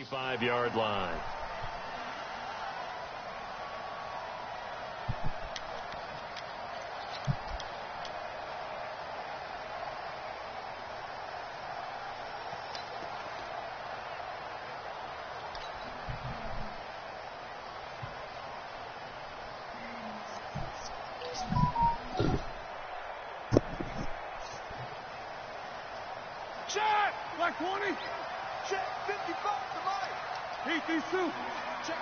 25-yard line. Black 20. Check 55 to Mike. Check.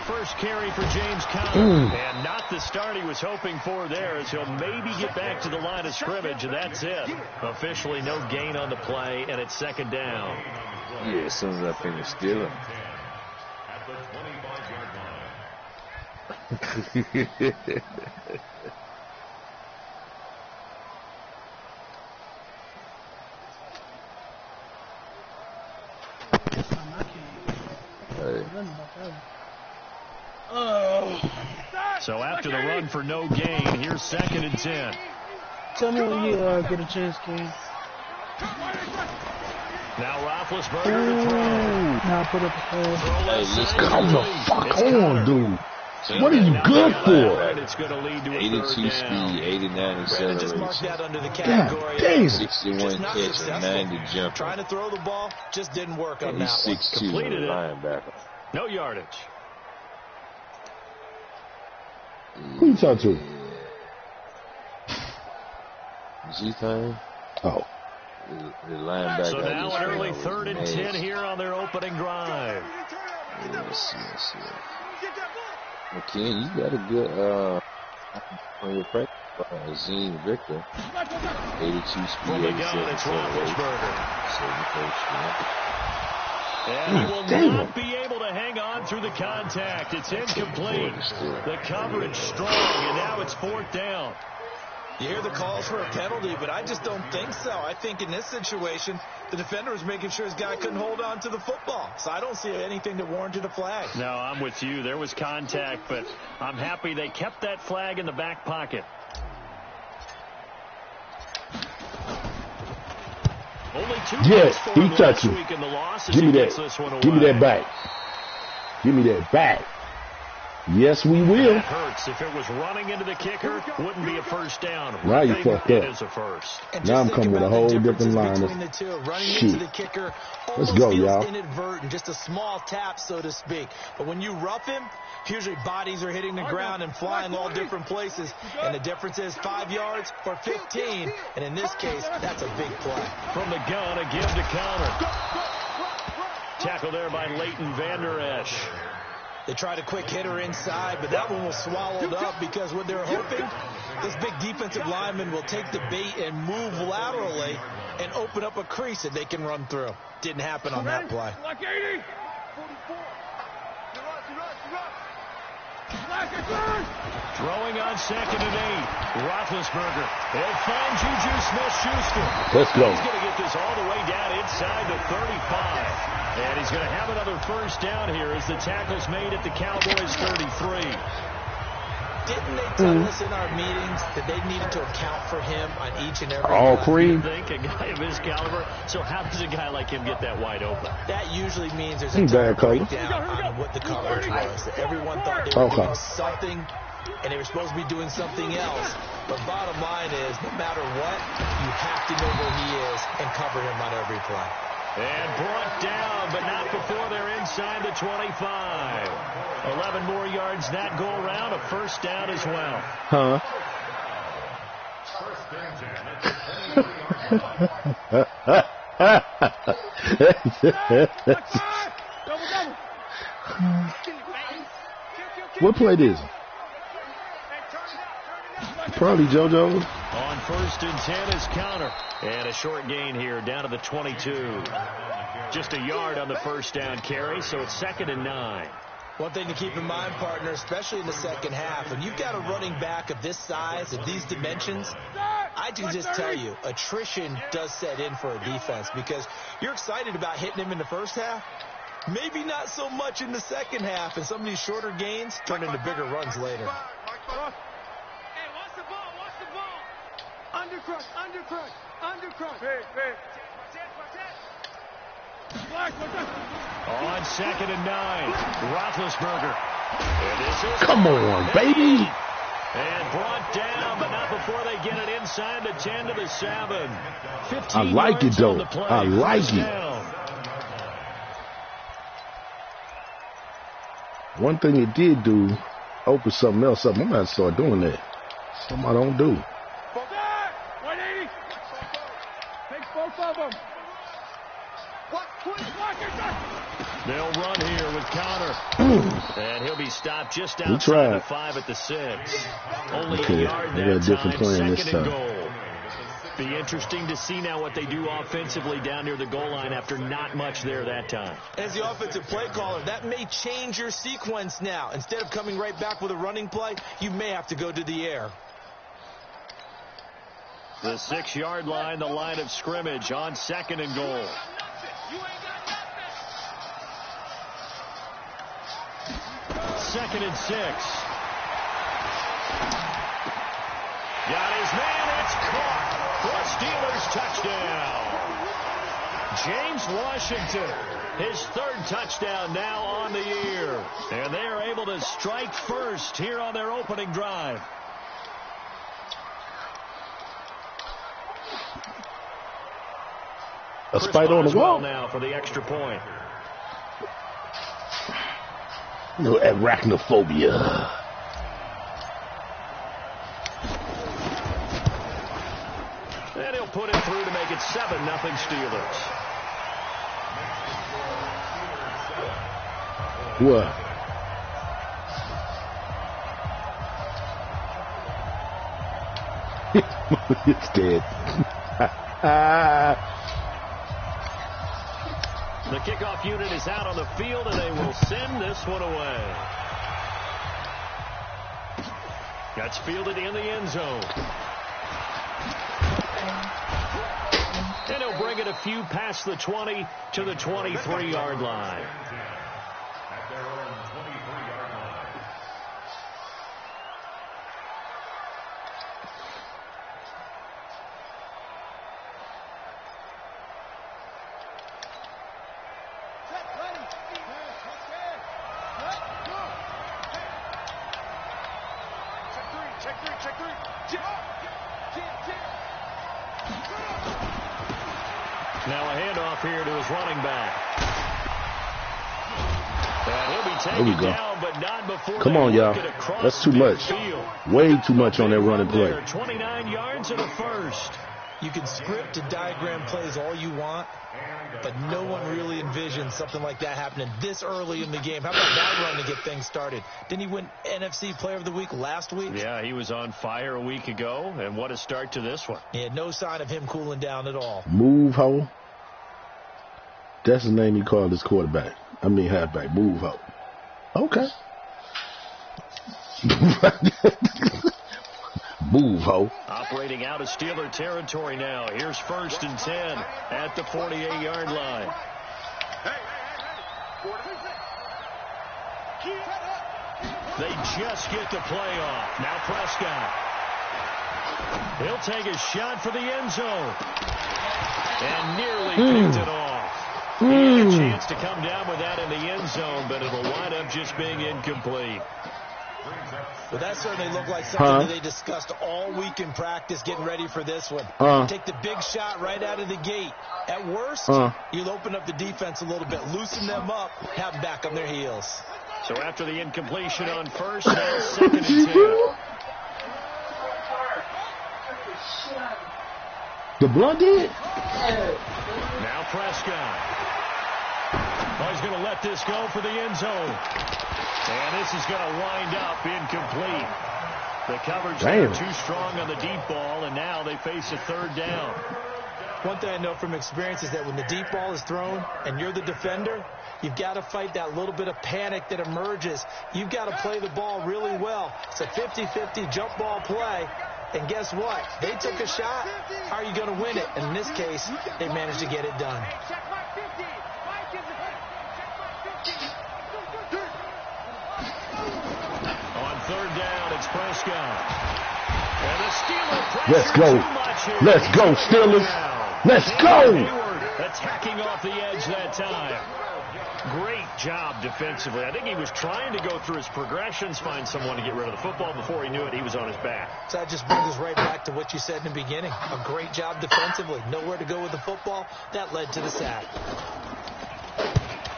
First carry for James Conner. And not the start he was hoping for there, as he'll maybe get back to the line of scrimmage, and that's it. Officially no gain on the play, and it's second down. Yeah, as soon as I finish stealing. So after the run for no gain, here's 2nd and 10. Tell me when you get a chance, King. Now Roethlisberger to throw. Now put up a pass. Hey, let's go. Come the fuck on, dude. What are you good for? It's going to lead to a 82 speed, 89 acceleration. Just mark that under the category. Damn. 61 catch and 90 jump. Trying to throw the ball just didn't work on He's that one. 6'2", Completed it. linebacker. No yardage. Who you talking to? G-Time? Oh. The linebacker. So now an early 3rd and 10 here on their opening drive. Let's see. Okay, you got a good on your practice. Zine Victor. 82 speed, From the gun, 87 it's Roethlisberger. And he will not be able to hang on through the contact. It's incomplete. The coverage strong, and now it's 4th down. You hear the calls for a penalty, but I just don't think so. I think in this situation, the defender was making sure his guy couldn't hold on to the football. So I don't see anything that warranted a flag. No, I'm with you. There was contact, but I'm happy they kept that flag in the back pocket. Only 2 Yes, for he him touched last you. week in the loss as Give he me gets that. this one away. Give me that back. Give me that back. Yes, we will. That hurts. If it was running into the kicker, wouldn't be a first down. Now you fucked up. It is a first. Now I'm coming with a whole different line of Running shit. into the kicker Let's almost go, feels y'all. inadvertent, just a small tap, so to speak. But when you rough him, usually bodies are hitting the ground and flying all different places. And the difference is 5 yards or 15. And in this case, that's a big play. From the gun, a give to Conner. Tackle there by Leighton Vander Esch. They tried a quick hitter inside, but that one was swallowed up because what they're hoping, this big defensive lineman will take the bait and move laterally and open up a crease that they can run through. Didn't happen on that play. Throwing on 2nd and 8. Roethlisberger. He'll find Juju Smith-Schuster. Let's go. He's going to get this all the way down inside the 35. And he's going to have another first down here as the tackle's made at the Cowboys 33. Didn't they tell us in our meetings that they needed to account for him on each and every All play? cream. I think a guy of his caliber. So how does a guy like him get that wide open? That usually means there's a Ain't bad, Cody. breakdown on what the coverage was. That everyone thought they were Okay. doing something, and they were supposed to be doing something else. But bottom line is, no matter what, you have to know where he is and cover him on every play. And brought down, but not before they're inside the 25. 11 more yards that go around, a first down as well. Huh? What play is it? Probably JoJo's. On 1st and 10 is Conner. And a short gain here down to the 22. Just a yard on the first down carry, so it's 2nd and 9. One thing to keep in mind, partner, especially in the second half, when you've got a running back of this size, of these dimensions, I can just tell you, attrition does set in for a defense because you're excited about hitting him in the first half. Maybe not so much in the second half, and some of these shorter gains turn into bigger runs later. Hey, watch the ball, watch the ball. Undercrush. Hey. On 2nd and 9, Roethlisberger. Come on, baby. And brought down, but not before they get it inside the 10 to the 7. 15 I like it, yards though. on the play. I like First it. down. One thing it did do, open something else up. I'm going to start doing that. Something I don't do. 180. Take both of them. They'll run here with Connor. And he'll be stopped just He outside tried. the 5 at the 6. Only Okay, a yard they got a that different time. plan this 2nd and time. goal. Be interesting to see now what they do offensively down near the goal line after not much there that time. As the offensive play caller, that may change your sequence now. Instead of coming right back with a running play, you may have to go to the air. The 6-yard line, the line of scrimmage on 2nd and goal. Second and 6. Got his man. It's caught for a Steelers touchdown. James Washington, his 3rd touchdown now on the year. And they are able to strike first here on their opening drive. A spider on the wall. Now for the extra point. No arachnophobia. And he'll put it through to make it 7-0 Steelers. What? It's dead. The kickoff unit is out on the field, and they will send this one away. That's fielded in the end zone. And he'll bring it a few past the 20 to the 23-yard line. Now a handoff here to his running back. And he'll be taken down, but not before. Come on, y'all. That's too much. Way too much on that running play. 29 yards and a first. You can script and diagram plays all you want, but no one really envisions something like that happening this early in the game. How about that run to get things started? Didn't he win NFC Player of the Week last week? Yeah, he was on fire a week ago, and what a start to this one. Yeah, no sign of him cooling down at all. Move Ho. That's the name he called his quarterback. I mean halfback. Move Ho. Okay. Move Ho. Operating out of Steeler territory now. Here's 1st and 10 at the 48-yard line. They just get the play off. Now Prescott. He'll take a shot for the end zone. And nearly picked it off. He had a chance to come down with that in the end zone, but it'll wind up just being incomplete. Well, that certainly looked like something that they discussed all week in practice getting ready for this one. Take the big shot right out of the gate. At worst, you'll open up the defense a little bit, loosen them up, have them back on their heels. So after the incompletion on first, now 2nd and 10. The blood did? Now Prescott. Oh, he's going to let this go for the end zone. And this is going to wind up incomplete. The coverage there too strong on the deep ball, and now they face a 3rd down. One thing I know from experience is that when the deep ball is thrown and you're the defender, you've got to fight that little bit of panic that emerges. You've got to play the ball really well. It's a 50-50 jump ball play. And guess what? They took a shot. How are you going to win it? And in this case, they managed to get it done. On 3rd down, it's Prescott. And the Steelers Let's go. Let's go, Steelers. Let's go. attacking off the edge that time. Great job defensively. I think he was trying to go through his progressions, find someone to get rid of the football. Before he knew it, he was on his back. So that just brings us right back to what you said in the beginning. A great job defensively. Nowhere to go with the football. That led to the sack.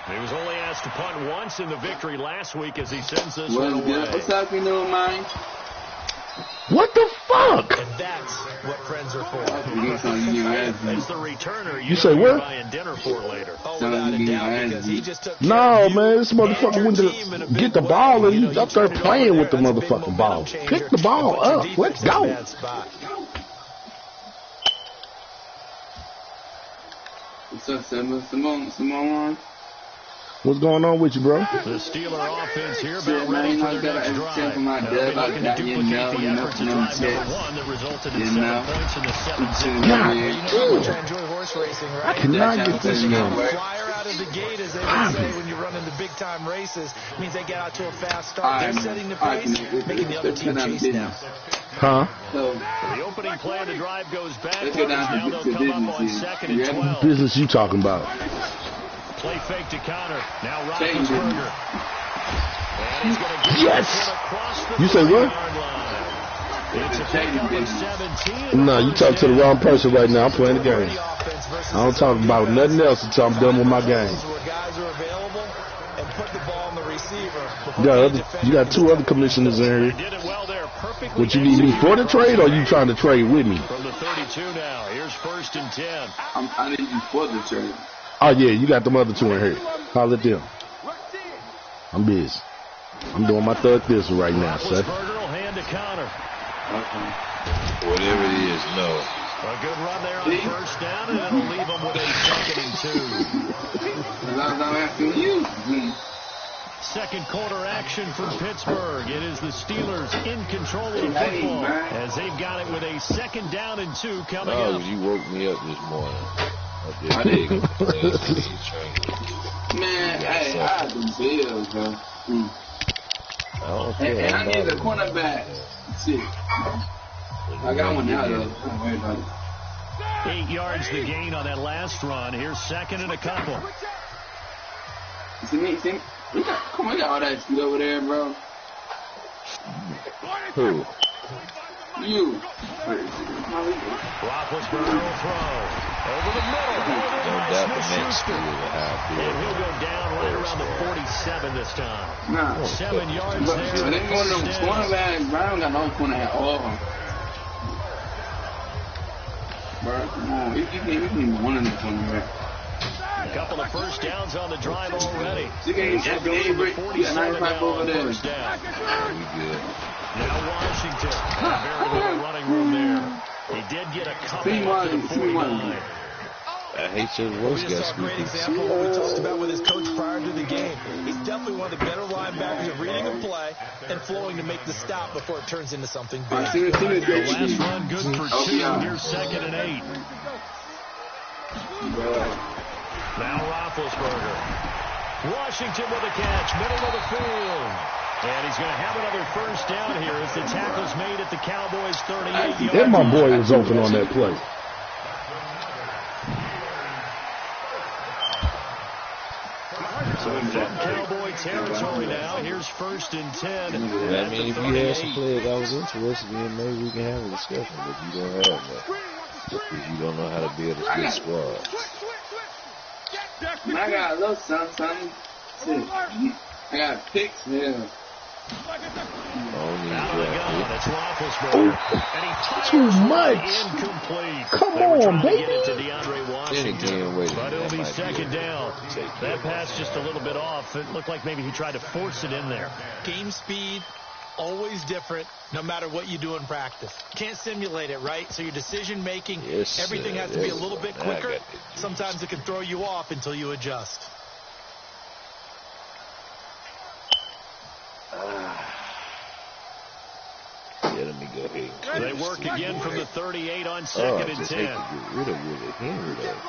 He was only asked to punt once in the victory last week as he sends this one away. What's up, you know, mine? What the fuck? And that's what friends are for. As the returner, you say what? Buying dinner for later. Oh, without a doubt, because he just took no, man, this motherfucker went to get the ball and he's up there playing with the motherfucking ball. Pick the ball up. Let's go. What's up, Simone? What's going on with you, bro? The Steeler offense here about ready for their next drive. They'll be looking to duplicate the efforts of drive number 1 that resulted in 7 points in the 7th. God, I enjoy horse racing, right? I cannot get this game. Flyer out of the gate, as they would say when you run into big-time races, means they get out to a fast start. They're setting the pace, making the other team chase now. Huh? So the opening play of the drive goes backwards. Now they'll come up on 2nd and 12. Business you talking about? Play fake to counter. Now Roethlisberger. Yes! You say what? It's a pickup of 17. No, you talk to the wrong person right now. I'm playing the game. I don't talk about nothing else until I'm done with my game. You got 2 other commissioners in here. What, you need me for the trade, or you trying to trade with me? From the 32 now. Here's 1st and 10. I need you for the trade. Oh, yeah, you got them other 2 in here. Holler at them. I'm busy. I'm doing my third this right now, sir. Hand to counter. Whatever it is, no. A good run there on 1st down, and it'll leave them with a 2nd and 2. Second quarter action from Pittsburgh. It is the Steelers in control of the football as they've got it with a 2nd down and 2 coming up. You woke me up this morning. I did. Man, hey, I had them bills, bro. And I need a cornerback. Shit. I got one now, though. Don't worry about it. 8 yards the gain on that last run. Here's 2nd and a couple. See me? Come on, we got all that speed over there, bro. Who? You. Roethlisberger will throw. Over the middle. Don't doubt the next speed will have. And he'll go down right around the 47 this time. Nah. 7 yards But there. they going to cornerback. Brown got no corner at all. Bro, come on. We can even one in the cornerback. A couple of 1st downs on the drive already. You got 95 over there. First down. We good. Now Washington. Very little running room there. He did get a couple of 49. I hate your voice, guys. Great example of what we talked about with his coach prior to the game. He's definitely one of the better linebackers at reading a play and flowing to make the stop before it turns into something big. The last run good for 2. Here's 2nd and 8. Now Roethlisberger. Washington with a catch, middle of the field. And he's going to have another 1st down here as the tackle's made at the Cowboys' 38. And my boy was open on that play. So from Cowboy territory now, here's 1st and 10. I mean, if you had some players I was interested in, maybe we can have a discussion, but you don't have that. Because you don't know how to build a good squad. I got a little something. I got picks here. Too much. Come on, baby. But it'll be 2nd down. That pass just a little bit off. It looked like maybe he tried to force it in there. Game speed, always different, no matter what you do in practice. Can't simulate it, right? So your decision-making, everything has to be a little bit quicker. Sometimes it can throw you off until you adjust. Yeah, let me go ahead. They work again from the 38 on 2nd and 10. Get rid of Henry, though.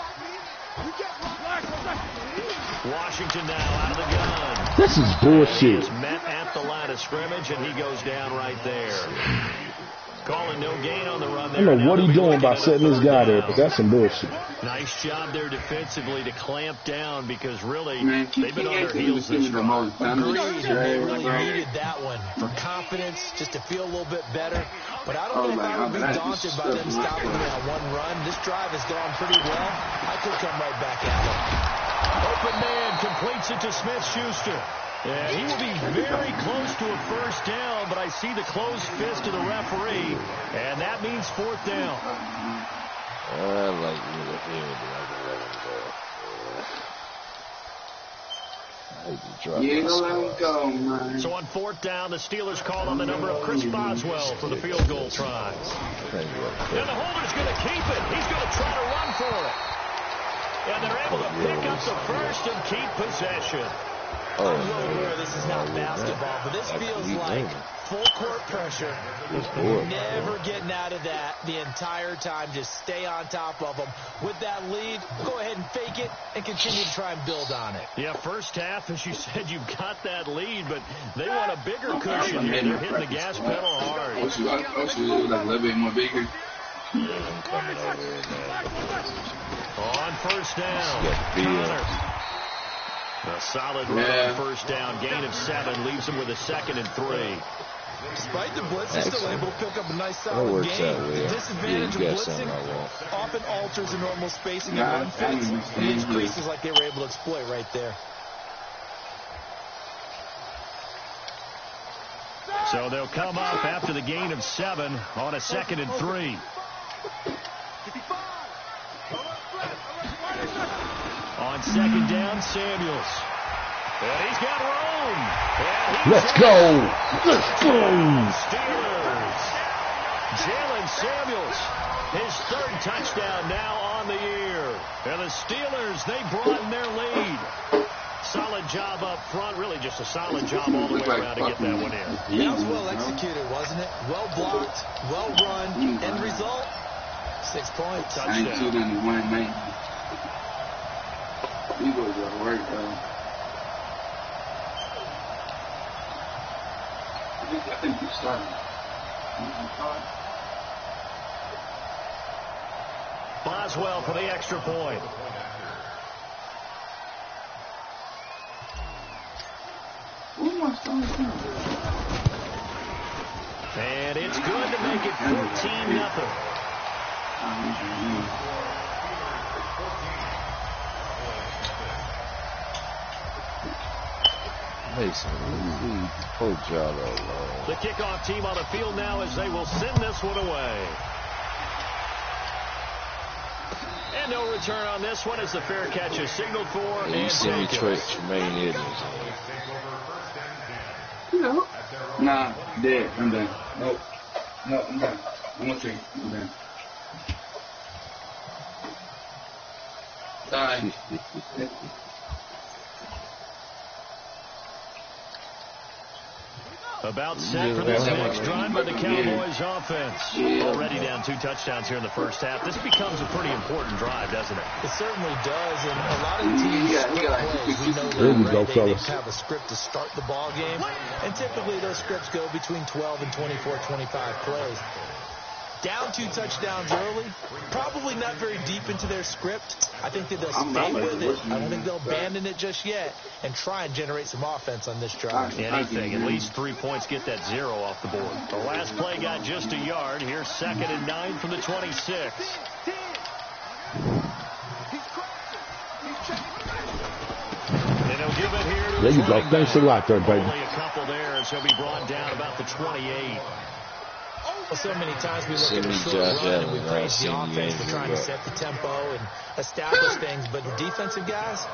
Washington now out of the gun. This is bullshit. He's met at the line of scrimmage, and he goes down right there. Calling no gain on the run I there. don't know what he's doing by setting this guy there, but that's some bullshit. Nice job there defensively to clamp down because really Man, they've been on their heels this drive. Agreed, and they really needed that one for confidence, just to feel a little bit better. But I don't know if I would be daunted by them stopping me on one run. This drive has gone pretty well. I could come right back at them. Open man completes it to Smith-Schuster. And he will be very close to a first down, but I see the closed fist of the referee, and that means fourth down. I like you to hear it. I hate to drop Yeah, my don't let him squad. go, man. So on fourth down, the Steelers call on the number of Chris Boswell for the field goal tries. And the holder's going to keep it. He's going to try to run for it. And they're able to pick up the first and keep possession. I'm well aware this is not basketball, but this feels like full court pressure. Never getting out of that the entire time. Just stay on top of them. With that lead, go ahead and fake it and continue to try and build on it. Yeah, first half, as you said, you've got that lead, but they want a bigger cushion here. They're hitting the gas pedal hard. Like a little bit more bigger. I'm coming over here, man. On first down, Connor. A solid run on first down. Gain of 7 leaves him with a 2nd and 3. Despite the blitz, he's still able to pick up a nice solid gain. The disadvantage of blitzing often alters the normal spacing of run fits and leaves creases like they were able to exploit right there. So they'll come up after the gain of 7 on a 2nd and 3. On 2nd down, Samuels. And he's got room. Let's go. Let's go. Steelers. Jalen Samuels, his 3rd touchdown now on the year. And the Steelers, they broaden their lead. Solid job up front. Really just a solid job all the way around to get that one in. That was well executed, wasn't it? Well blocked, well run. End result, 6 points. Touchdown. Eagles are work, though. I think you started. Boswell for the extra point. And it's good to make it 14-0. Mason, pull Jalo. The kickoff team on the field now as they will send this one away. And no return on this one as the fair catch is signaled for. Yeah, you and see me taken. Tremaine Edmonds. No. Nah, dead. I'm done. Nope. No, I'm done. I'm going to take I'm done. Die. About set for this next drive by the Cowboys offense. Already down 2 touchdowns here in the first half. This becomes a pretty important drive, doesn't it? It certainly does, and a lot of teams plays. We know There we go, that fellas. they have a script to start the ball game, and typically those scripts go between 12 and 24, 25 plays. Down 2 touchdowns early, probably not very deep into their script. I think that they'll stay with it. I don't think they'll abandon it just yet and try and generate some offense on this drive. Anything, at least 3 points, get that 0 off the board. The last play got just a yard. Here's 2nd and 9 from the 26. And they'll give it here to There you go. running Thanks a back. lot there, baby. Only a couple there, and so he'll be brought down about the 28. Well, so many times we look at the short run and we praise the offense for trying to set the tempo and establish things, but the defensive guys,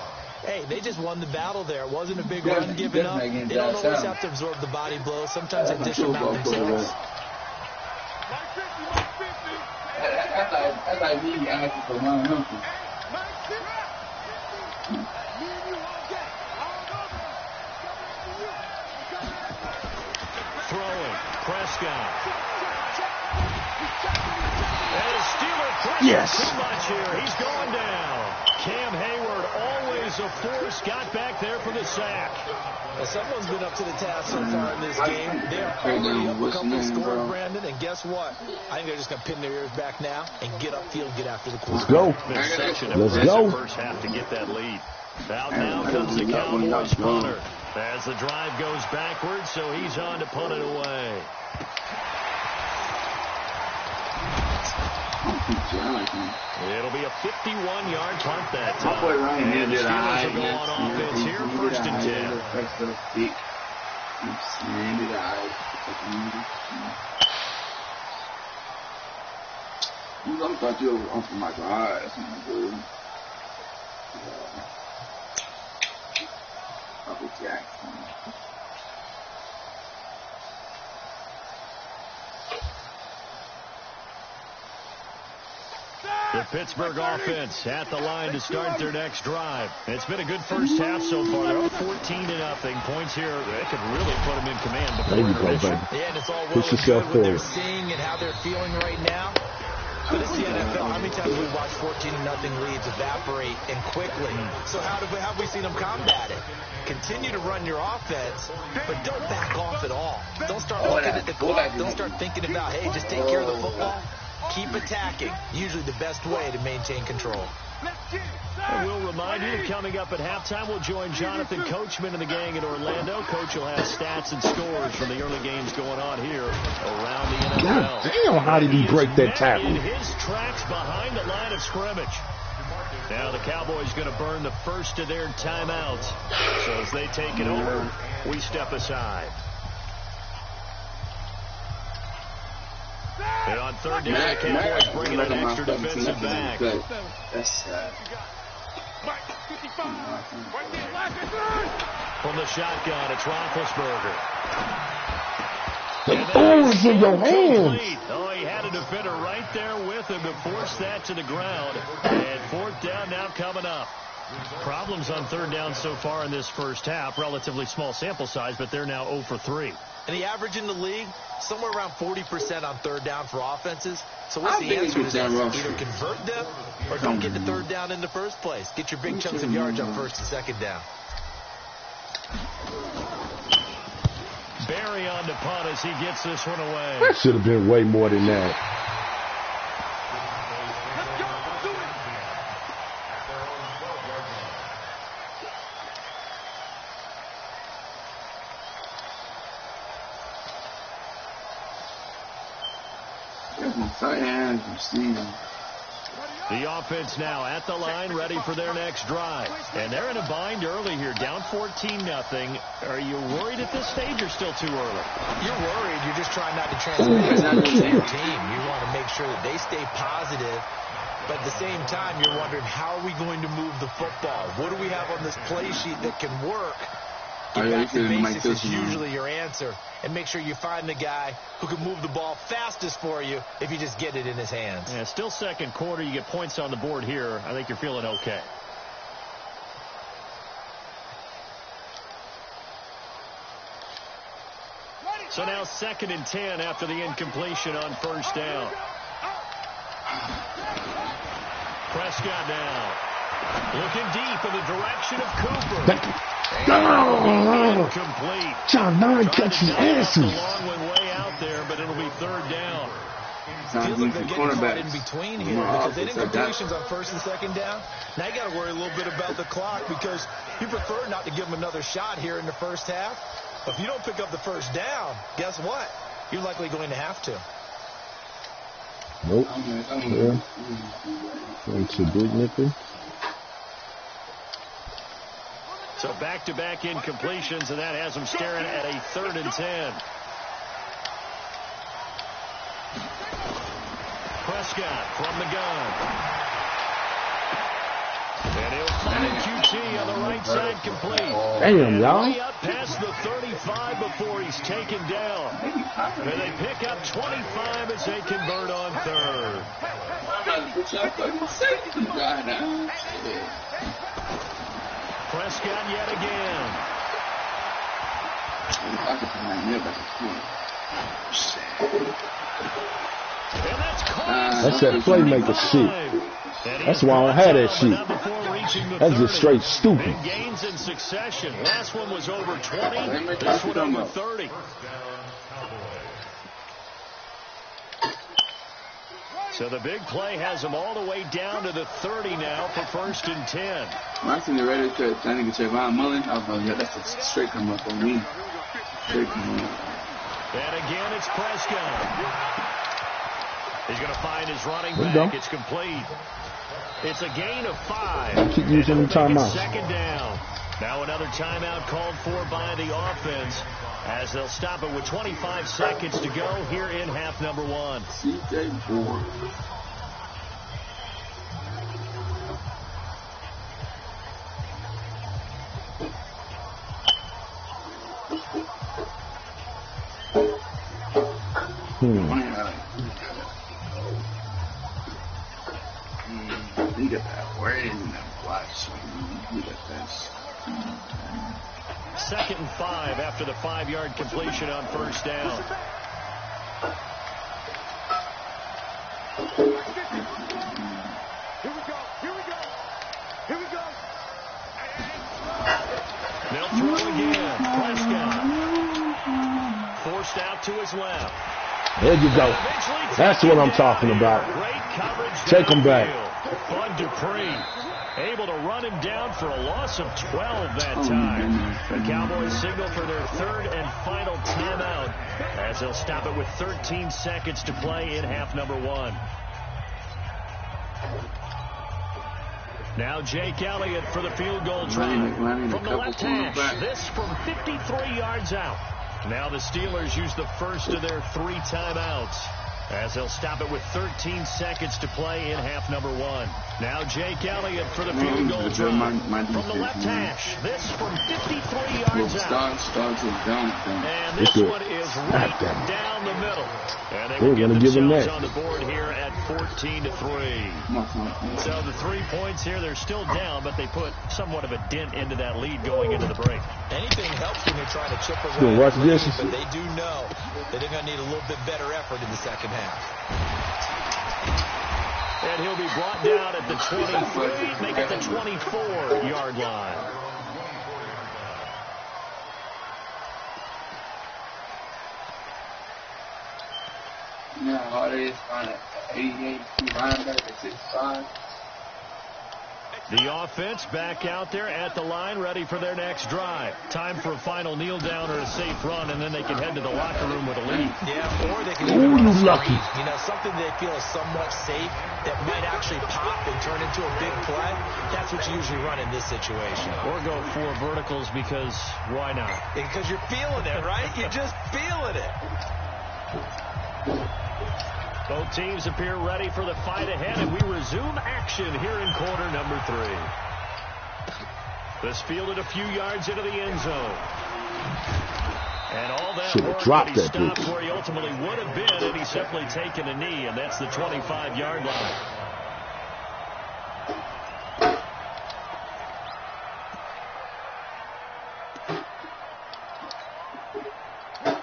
hey, they just won the battle there. It wasn't a big run given up. They don't always have to absorb the body blow. Sometimes they dish them out themselves. That's like me asking for my uncle. Throwing. Prescott. And the Steeler pressure too much here. He's going down. Cam Hayward, always a force, got back there for the sack. Well, someone's been up to the task so far in this game. They're already up a couple scores, Brandon, and guess what? I think they're just going to pin their ears back now and get upfield and get after the quarterback. Let's go. Let's go. First half to get that lead. Out now comes the Cowboys punter. As the drive goes backwards, so he's on to punt it away. It'll be a 51-yard punt that time. And the Steelers will go on offense here, 1st and 10. I thought you were off my God. That's not good. Uncle Jackson. The Pittsburgh offense at the line to start their next drive. It's been a good first half so far. They're up 14-0. Points here, they could really put them in command before intermission. Yeah, and it's all well and good what they're seeing and how they're feeling right now. But it's the NFL. How many times have we watched 14-0 leads evaporate and quickly? So how have we seen them combat it? Continue to run your offense, but don't back off at all. Don't start looking at the clock. Don't start thinking about, hey, just take care of the football. Keep attacking. Usually the best way to maintain control. And we'll remind you that coming up at halftime, we'll join Jonathan Coachman and the gang in Orlando. Coach will have stats and scores from the early games going on here around the NFL. God damn, how did he break that tackle? His tracks behind the line of scrimmage. Now the Cowboys going to burn the first of their timeouts. So as they take it over, we step aside. And on 3rd down, the Cowboys bringing an extra defensive back. That's sad. From the shotgun, it's Roethlisberger. The ball is in your hands. Oh, he had a defender right there with him to force that to the ground. And 4th down now coming up. Problems on 3rd down so far in this first half. Relatively small sample size, but they're now 0 for 3. And the average in the league, somewhere around 40% on 3rd down for offenses. So what's the answer to this? Either convert them or don't get the 3rd down in the first place. Get your big chunks of yards on 1st and 2nd down. Barry on the punt as he gets this one away. That should have been way more than that. The offense now at the line, ready for their next drive. And they're in a bind early here, down 14-0. Are you worried at this stage or still too early? You're worried. You're just trying not to transfer it to your team. You want to make sure that they stay positive. But at the same time, you're wondering, how are we going to move the football? What do we have on this play sheet that can work? Get back to basics is usually your answer. And make sure you find the guy who can move the ball fastest for you if you just get it in his hands. Yeah, still 2nd quarter. You get points on the board here. I think you're feeling okay. So now 2nd and 10 after the incompletion on 1st down. Prescott now looking deep in the direction of Cooper. Complete. John 9 catches asses. Long way out there, but it'll be 3rd down. Feels like they're getting caught in between here because they didn't completions on 1st and 2nd down. Now you got to worry a little bit about the clock because you prefer not to give them another shot here in the first half. But if you don't pick up the 1st down, guess what? You're likely going to have to. Nope. Yeah. Going to big nickel. So back-to-back incompletions, and that has them staring at a 3rd and 10. Prescott from the gun. And he'll find QT on the right side complete. Damn, y'all. Way up past the 35 before he's taken down. And they pick up 25 as they convert on 3rd. Prescott yet again. That's that playmaker shit. That's why I don't have that shit. That's just straight stupid. Big gains in succession. Last one was over 20. This one over 30. So the big play has them all the way down to the 30 now for 1st and 10. When I seen the radio cut, that nigga Trayvon Mullen, I was like, yeah, that's a straight come up on me. Straight come up. And again, it's Prescott. He's going to find his running back. It's complete. It's a gain of 5. Keep using the timeout. 2nd down. Now another timeout called for by the offense as they'll stop it with 25 seconds to go here in half number 1. CJ Ford. You got that word in that watch. You got this. 2nd and 5 after the 5-yard completion on 1st down. They'll throw again. Prescott forced out to his left. There you go. That's what I'm talking about. Great coverage. Take him back. Bud Dupree able to run him down for a loss of 12 that time. The Cowboys signal for their 3rd and final timeout as they'll stop it with 13 seconds to play in half number 1. Now Jake Elliott for the field goal try from the left hash. This from 53 yards out. Now the Steelers use the first of their 3 timeouts as they'll stop it with 13 seconds to play in half number 1. Now Jake Elliott for the field goal try from the left hash. This from 53 yards out. And this one is right down the middle. And they will get themselves on the board here at 14-3. So the 3 points here, they're still down, but they put somewhat of a dent into that lead going into the break. Anything helps when you're trying to chip away, but they do know that they're going to need a little bit better effort in the second half. And he'll be brought down at the 23, make it the 24-yard line. Yeah, how it is on 88, linebacker, 6'5". The offense back out there at the line, ready for their next drive. Time for a final kneel down or a safe run, and then they can head to the locker room with a lead. Yeah, or they can even run a screen. You know, something they feel is somewhat safe that might actually pop and turn into a big play. That's what you usually run in this situation. Or go 4 verticals because why not? Because you're feeling it, right? You're just feeling it. Both teams appear ready for the fight ahead, and we resume action here in quarter number 3. This fielded a few yards into the end zone. And all that work, but he stopped where he ultimately would have been, and he's simply taken a knee, and that's the 25-yard line.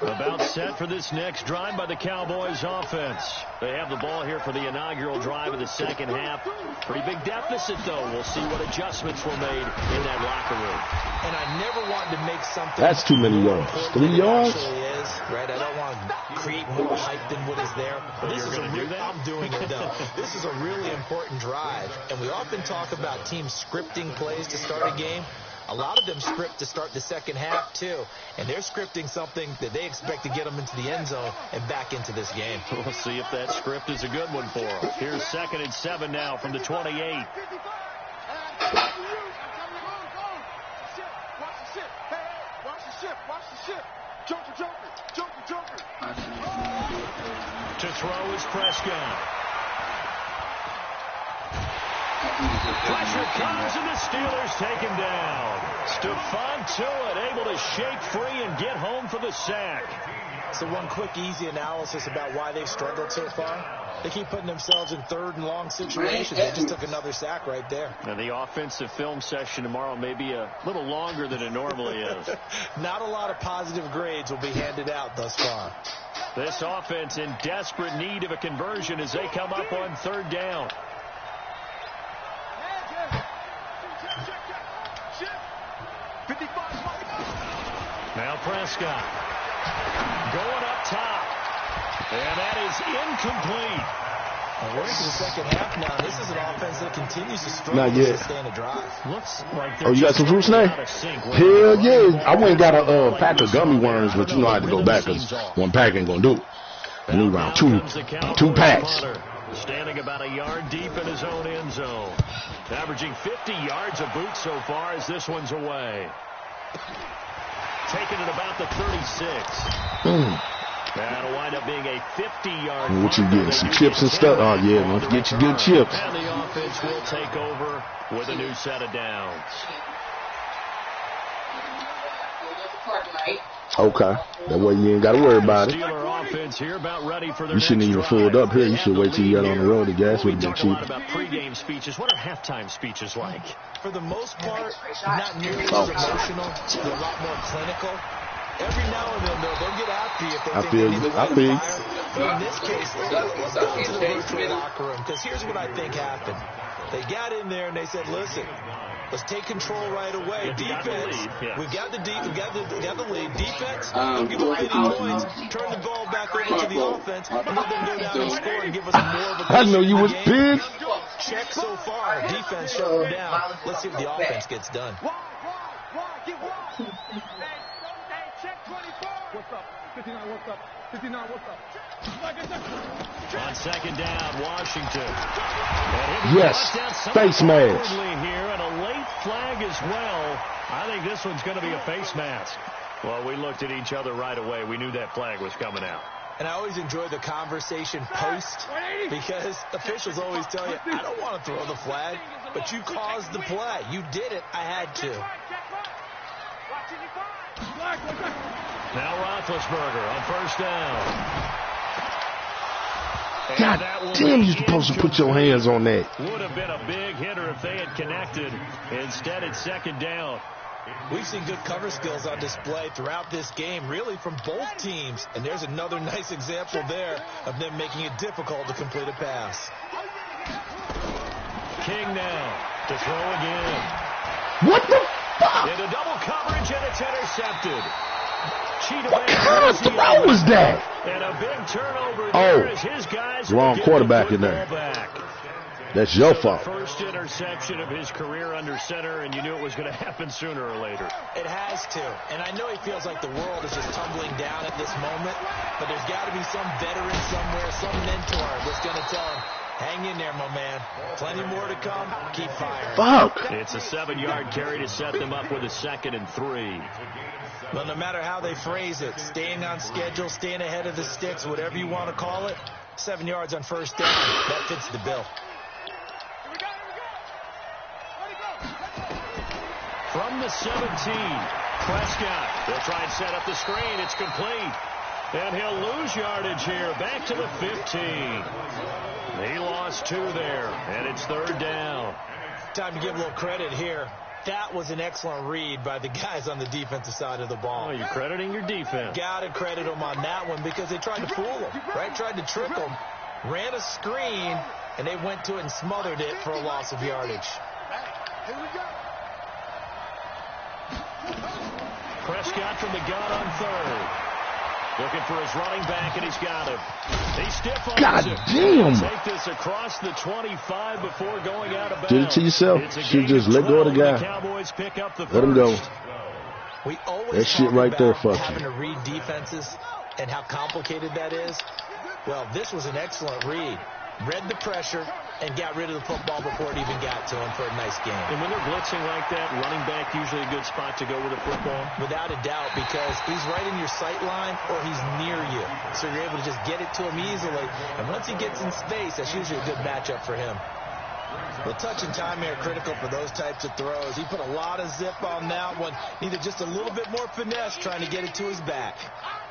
About set for this next drive by the Cowboys offense. They have the ball here for the inaugural drive of the second half. Pretty big deficit, though. We'll see what adjustments were made in that locker room. And I never wanted to make something. That's too many yards. 3 yards? Is, right? I don't want to create more hype than what is there. But this is I'm doing it, though. This is a really important drive. And we often talk about teams scripting plays to start a game. A lot of them script to start the second half, too. And they're scripting something that they expect to get them into the end zone and back into this game. We'll see if that script is a good one for them. Here's 2nd and 7 now from the 28. To throw is Prescott. Pressure comes, and the Steelers take him down. Stephon Tuitt able to shake free and get home for the sack. So one quick, easy analysis about why they've struggled so far. They keep putting themselves in 3rd and long situations. They just took another sack right there. And the offensive film session tomorrow may be a little longer than it normally is. Not a lot of positive grades will be handed out thus far. This offense in desperate need of a conversion as they come up on 3rd down. Now Prescott going up top. And that is incomplete. We're into the second half now. This is an offense that continues to struggle Not to yet. sustain a drive. Looks like Oh, you got some fruit snack? Hell yeah. I went and got a pack of gummy worms, but you know I had to go back because one pack ain't going to do it. I need around two packs. Standing about a yard deep in his own end zone. Averaging 50 yards a boot so far as this one's away. Taking it about the 36. That'll wind up being a 50-yard. What you getting? Some chips and stuff? Oh, yeah, man. Get you good chips. And the offense will take over with a new set of downs. Okay. That way you ain't got to worry about it. Steeler offense here about ready for their You shouldn't even fold up here. You should wait till you get on the road. The gas would have been cheap. We talk a lot about pregame speeches. What are halftime speeches like? For the most part, not nearly as emotional. They're a lot more clinical. Every now and then, they'll get after you if they think they need to light a fire. But in this case, let's go into the virtual locker room, because here's what I think happened. They got in there and they said, listen, let's take control right away. Defense, we've got the lead. Defense, don't give up any points. Turn the ball back over to the offense and let them go down and score and give us more of a I know you was big. Check so far. Defense shut them down. Let's see if the offense gets done. What's up? 59, what's up? 59, what's up? On 2nd down, Washington. Yes, face mask. Here, and a late flag as well. I think this one's going to be a face mask. Well, we looked at each other right away. We knew that flag was coming out. And I always enjoy the conversation post, because officials always tell you, I don't want to throw the flag, but you caused the play. You did it. I had to. Now Roethlisberger on 1st down. God damn, you're supposed to put your hands on that. Would have been a big hitter if they had connected. Instead, it's 2nd down. We've seen good cover skills on display throughout this game, really from both teams. And there's another nice example there of them making it difficult to complete a pass. King now to throw again. What the fuck? Into double coverage, and it's intercepted. What kind of throw was that? And a big turnover there as his guys wrong quarterback in there. That's your fault. First interception of his career under center, and you knew it was going to happen sooner or later. It has to. And I know he feels like the world is just tumbling down at this moment, but there's got to be some veteran somewhere, some mentor that's going to tell him, hang in there, my man. Plenty more to come. Keep firing. Fuck. It's a 7-yard carry to set them up with a 2nd and 3. Well, no matter how they phrase it, staying on schedule, staying ahead of the sticks, whatever you want to call it, 7 yards on 1st down, that fits the bill. From the 17, Prescott. They'll try and set up the screen. It's complete. And he'll lose yardage here. Back to the 15. He lost 2 there, and it's 3rd down. Time to give a little credit here. That was an excellent read by the guys on the defensive side of the ball. Oh, you're crediting your defense. Got to credit them on that one because they tried to fool them, right? Tried to trick them. Ran a screen, and they went to it and smothered it for a loss of yardage. Here we go. Prescott from the gun on 3rd. Looking for his running back, and he's got him. He's stiff on God damn. Take this across the 25 before going out of bounds. Did it to yourself. Should just let go of the guy. Cowboys pick up the let him go. We always that shit right there, fuck having to read defenses and how complicated that is. Well, this was an excellent read. Read the pressure and got rid of the football before it even got to him for a nice game. And when they're blitzing like that, running back usually a good spot to go with the football? Without a doubt, because he's right in your sight line or he's near you. So you're able to just get it to him easily. And once he gets in space, that's usually a good matchup for him. The touch and timing are critical for those types of throws. He put a lot of zip on that one. Needed just a little bit more finesse trying to get it to his back.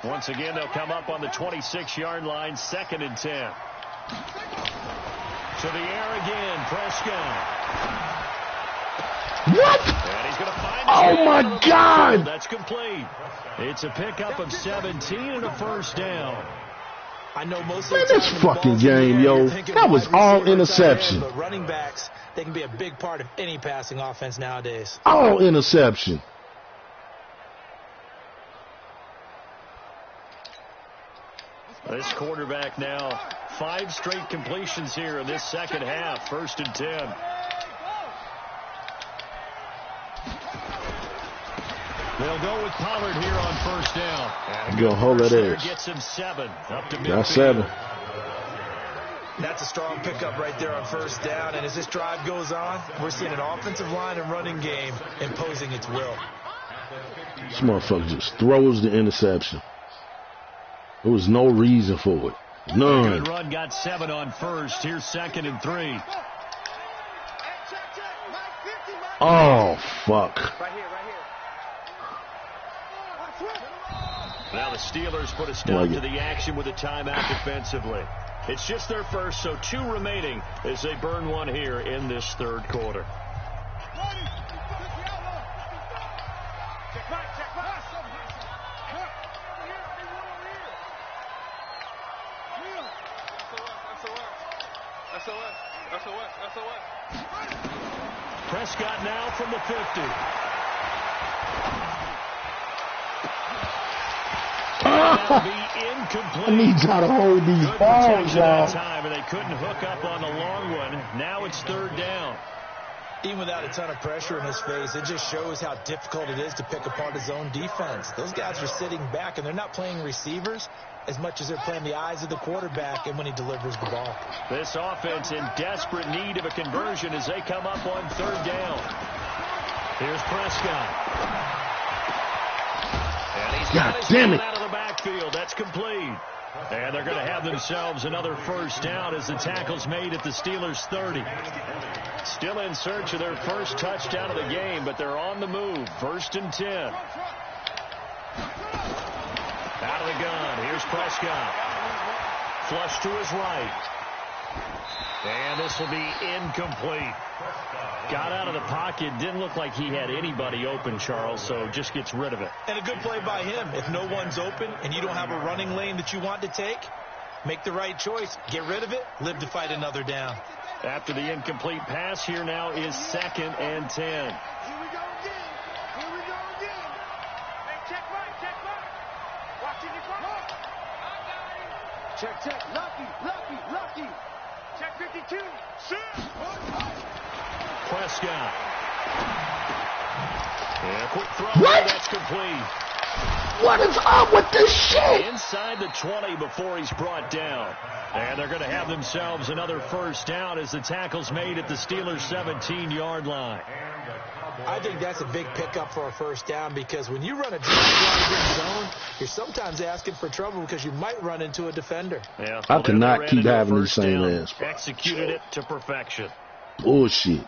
Once again, they'll come up on the 26-yard line, 2nd and 10. To the air again, Prescott. What? And he's going to find Oh, my God. That's complete. It's a pickup of 17 and a first down. I know most of Man, the this time fucking in the ball game, you're yo, thinking that was wide all receiver, interception. But running backs, they can be a big part of any passing offense nowadays. All interception. This quarterback now 5 straight completions here in this second half. 1st and 10. They'll go with Pollard here on 1st down. And Go hold that ass. Gets him 7 up to Got midfield. 7. That's a strong pickup right there on 1st down. And as this drive goes on, we're seeing an offensive line and running game imposing its will. This motherfucker just throws the interception. There was no reason for it. None. Good run, got 7 on 1st. Here's 2nd and 3. Oh, fuck. Now the Steelers put a stop to the action with a timeout defensively. It's just their first, so 2 remaining as they burn one here in this 3rd quarter. Prescott now from the 50. I need y'all to hold these balls, y'all. Time, and they couldn't hook up on the long one. Now it's 3rd down. Even without a ton of pressure in his face, it just shows how difficult it is to pick apart his own defense. Those guys are sitting back, and they're not playing receivers as much as they're playing the eyes of the quarterback and when he delivers the ball. This offense in desperate need of a conversion as they come up on 3rd down. Here's Prescott. And he's got his man out of the backfield. That's complete. And they're going to have themselves another 1st down as the tackle's made at the Steelers' 30. Still in search of their first touchdown of the game, but they're on the move. 1st and 10. Out of the gun. Here's Prescott. Flush to his right. And this will be incomplete. Got out of the pocket. Didn't look like he had anybody open, Charles, so just gets rid of it. And a good play by him. If no one's open and you don't have a running lane that you want to take, make the right choice. Get rid of it. Live to fight another down. After the incomplete pass, here now is 2nd and 10. Here we go again. Here we go again. Hey, check right, check right. Watching your front. Check. Lucky. Check 52. Shoot. Prescott. And a quick throw. What? That's complete. What is up with this shit? Inside the 20 before he's brought down. And they're going to have themselves another 1st down as the tackle's made at the Steelers' 17-yard line. I think that's a big pickup for a 1st down because when you run a drag zone, you're sometimes asking for trouble because you might run into a defender. Yeah, I cannot keep having these same ass. Executed it to perfection. Bullshit.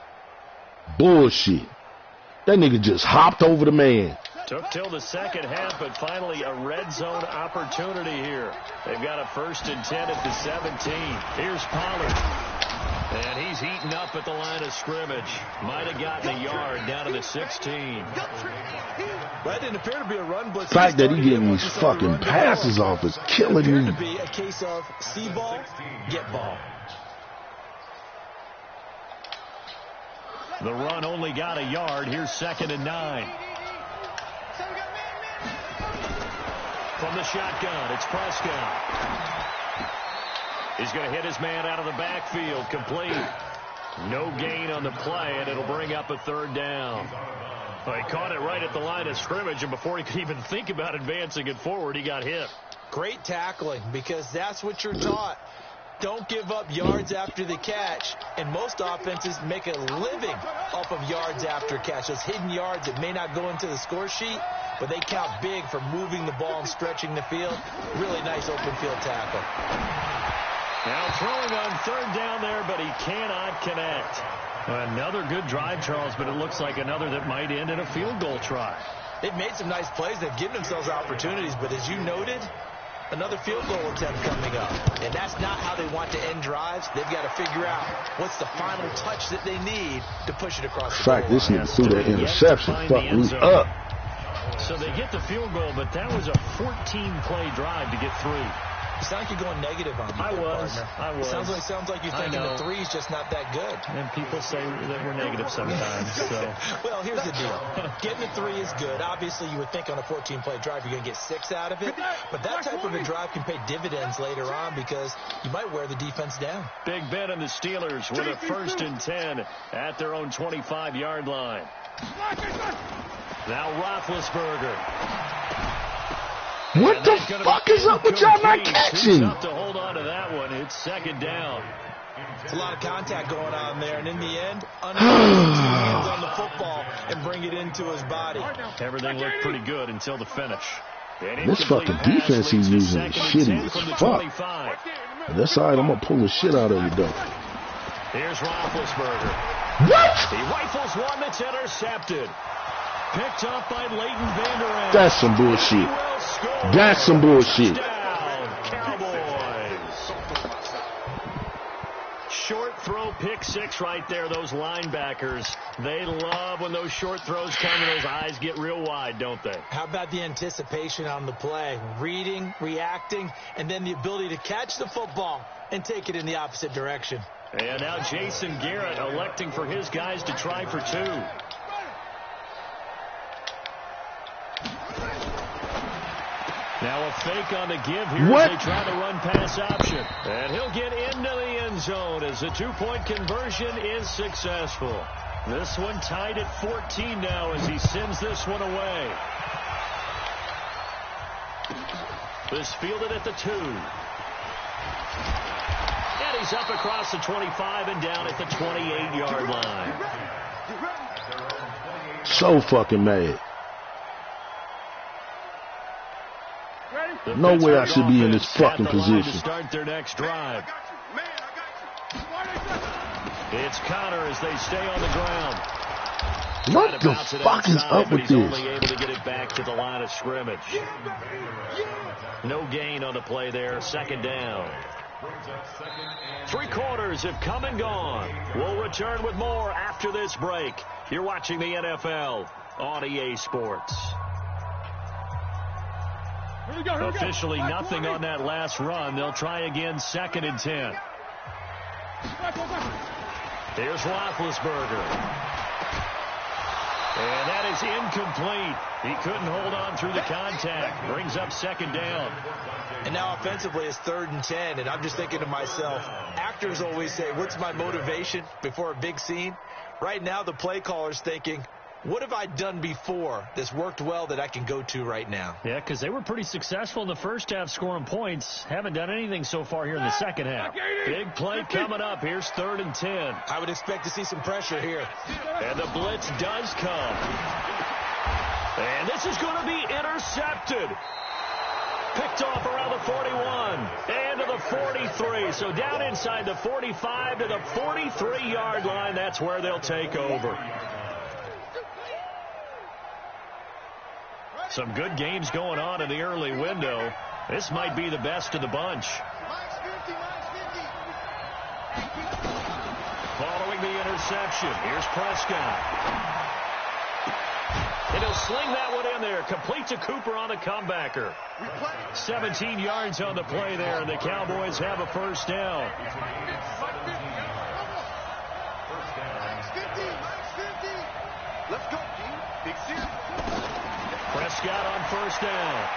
That nigga just hopped over the man. Took till the second half, but finally a red zone opportunity here. They've got a 1st and 10 at the 17. Here's Pollard. And he's heating up at the line of scrimmage. Might have gotten a yard down to the 16. That didn't appear to be a run blitz. The fact that he getting these fucking passes off is killing me. It appeared to be a case of see ball, get ball. The run only got a yard. Here's 2nd and 9. From the shotgun, it's Prescott. He's going to hit his man out of the backfield. Complete. No gain on the play, and it'll bring up a 3rd down. Well, he caught it right at the line of scrimmage, and before he could even think about advancing it forward, he got hit. Great tackling, because that's what you're taught. Don't give up yards after the catch, and most offenses make a living off of yards after catch. Those hidden yards that may not go into the score sheet, but they count big for moving the ball and stretching the field. Really nice open field tackle. Now throwing on 3rd down there, but he cannot connect. Another good drive, Charles, but it looks like another that might end in a field goal try. They've made some nice plays. They've given themselves opportunities, but as you noted, another field goal attempt coming up. And that's not how they want to end drives. They've got to figure out what's the final touch that they need to push it across the goal line. In fact, this nigga threw that interception. Fucked me up. So they get the field goal, but that was a 14-play drive to get 3. You sound like you're going negative on me. I was. Sounds like you're thinking the 3's just not that good. And people say that we're negative sometimes. So. Well, here's the deal. Getting the 3 is good. Obviously, you would think on a 14-play drive you're going to get 6 out of it. But that type of a drive can pay dividends later on because you might wear the defense down. Big Ben and the Steelers with a 1st and 10 at their own 25-yard line. Now Roethlisberger. What the fuck is up with y'all not catching? Tough to hold on to that one. It's 2nd down. It's a lot of contact going on there, and in the end, hands on the football and bring it into his body. Everything looked pretty good until the finish. This fucking defense he's using is shitty as fuck. But that's all right. I'm going to pull the shit out of you, though. Here's Roethlisberger. What? He rifles one that's intercepted. Picked up by Leighton Vander Esch. That's some bullshit. That's some bullshit. Cowboys. Short throw, pick 6 right there. Those linebackers, they love when those short throws come and those eyes get real wide, don't they? How about the anticipation on the play? Reading, reacting, and then the ability to catch the football and take it in the opposite direction. And now Jason Garrett electing for his guys to try for 2. Now a fake on the give here as they try to run pass option. And he'll get into the end zone as the 2-point conversion is successful. This one tied at 14 now as he sends this one away. This fielded at the 2. And he's up across the 25 and down at the 28-yard line. So fucking mad. No way I should be in this fucking position. To start their next drive. It's Connor as they stay on the ground. What the fuck is up with this? Only able to get it back to the line of scrimmage. No gain on the play there. 2nd down. 3 quarters have come and gone. We'll return with more after this break. You're watching the NFL on EA Sports. Officially nothing on that last run. They'll try again 2nd and 10. Here's Roethlisberger. And that is incomplete. He couldn't hold on through the contact. Brings up 2nd down. And now offensively it's 3rd and 10. And I'm just thinking to myself, actors always say, what's my motivation before a big scene? Right now the play caller's thinking, what have I done before that's worked well that I can go to right now? Yeah, because they were pretty successful in the first half scoring points. Haven't done anything so far here in the second half. Big play coming up. Here's 3rd and 10. I would expect to see some pressure here. And the blitz does come. And this is going to be intercepted. Picked off around the 41 and to the 43. So down inside the 45 to the 43-yard line. That's where they'll take over. Some good games going on in the early window. This might be the best of the bunch. Following the interception, here's Prescott. And he'll sling that one in there. Complete to Cooper on the comebacker. 17 yards on the play there, and the Cowboys have a 1st down. Let's go, G. Big series. Prescott on 1st down.